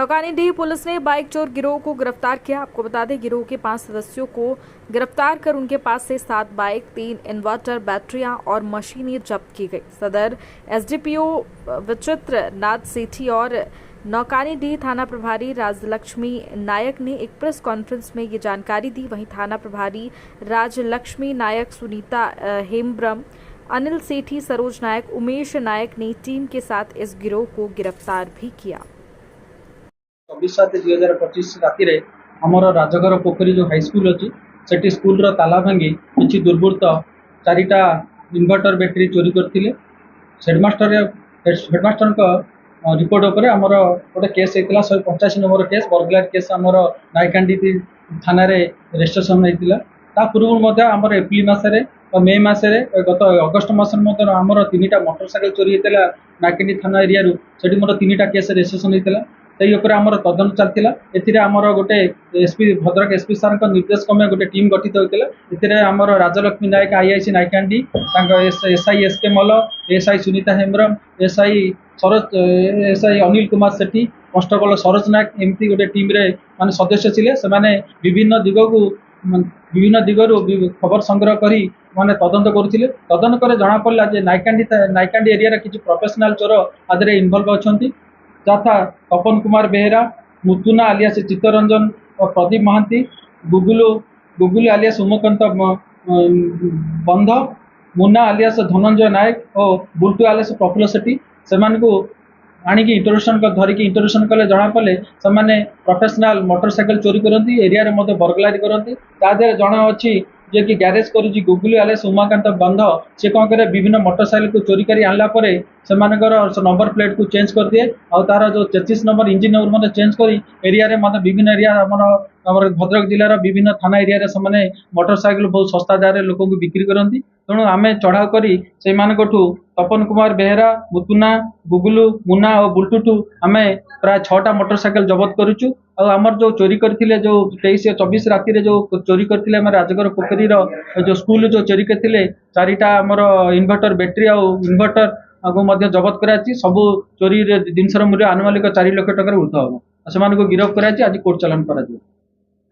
नौकानीडीह police ने bike चोर गिरोह को गिरफ्तार किया। आपको बता दें, गिरोह के 5 सदस्यों को गिरफ्तार कर उनके पास से 7 बाइक, 3 इन्वर्टर, बैटरियां और मशीनें जब्त की गई। सदर एसडीपीओ विचित्र नाथ सेठी और नौकानीडीह थाना प्रभारी राजलक्ष्मी नायक ने एक प्रेस कॉन्फ्रेंस में ये जानकारी दी। वहीं थाना प्रभारी राजलक्ष्मी नायक, सुनीता हेम्ब्रम, अनिल सेठी, सरोज नायक, उमेश नायक ने टीम के साथ इस गिरोह को गिरफ्तार भी किया। 24/7/2025 राति आमर राजघर पोखरी जो हाईस्कूल अच्छी से स्कूल ताला भांगी किसी दुर्बृत्त 4टा इन्वर्टर बैटेरी चोरी करते। हेडमास्टर रिपोर्ट उपर आमर गोटे केस होता 185 नंबर केस बर्गलार केस आमर नायकांडी थाना रेजिस्ट्रेशन होता। पूर्व आमर एप्रिल मसरे मे मसरे गत अगस्ट मस आमर 3टा मोटरसाइकेल चोरी होता नायकांडी थाना एरिया से मोर 3टा केस रेजिस्ट्रेशन होता। से आमर तदन चलता। एमर गोटे एसपी भद्रक एसपी सार निर्देश क्रमे गोटे टीम गठित होता। ए आमर राजलक्ष्मी नायक आईआईसी नायकांडी, एसआई एसके मल, एसआई सुनीता हेम्ब्रम, एसआई अनिल कुमार सेठी, कन्स्टेबल सरोज नायक एमती गोटे टीम रे माने सदस्य थिले। से माने विभिन्न दिगरु खबर संग्रह करी माने तदंत करुथिले। तदंत करे जना पड़ला जे नायकांडी एरिया रे किछि प्रोफेशनल चोर आदरे इन्वॉल्व अछंती, तथा तपन कुमार बेहेरा, मुतुना आलियास चित्तरंजन और प्रदीप महांती, गुगुलू आलियास उमाकांत बंध, मुन्ना आलियास धनंजय नायक और बुल्टू आलियास प्रफुल्ल सेठी से आणिकी इंटरोगेशन धरिकी इंटरोगेशन कले जना पड़े से प्रोफेशनल मोटरसाइकेल चोरी करती, एरिया रे मध्य बर्गलारी करती। तादेह जड़े अच्छी जे कि ग्यारेज करुच्ची गुगुली आलियास उमाकांत बंध, से कौन करे विभिन्न मोटरसाइकेल को चोरी कर आनला से नंबर प्लेट को चेंज कर दिए और तार जो 33 नंबर इंजिन नंबर मतलब चेंज कर एरिया रे मतलब विभिन्न एरिया आमर भद्रक जिलार विभिन्न थाना एरिया रे से मोटरसाइकेल बहुत सस्ता दारे लोक को बिक्री करती। तेणु आम चढ़ाऊ करी से तपन कुमार बेहेरा, मुतुना, गुगुलू, मुन्ना और बुल्टू आम प्राय 6टा मोटरसाइकेल जबत करुचु। आमर जो चोरी करते जो 23-24 राति जो चोरी करते राजगर पोखरी जो स्कूल जो चोरी करते 4टा आमर इन्वर्टर बैटेरी और इन्वर्टर को जबत कराई। सबू चोरी जिनसर मूल्य आनुमानिक 4 लाख टकर ऊर्ध्व हम से गिरफ्त कराई। आज कोर्ट चालान करा।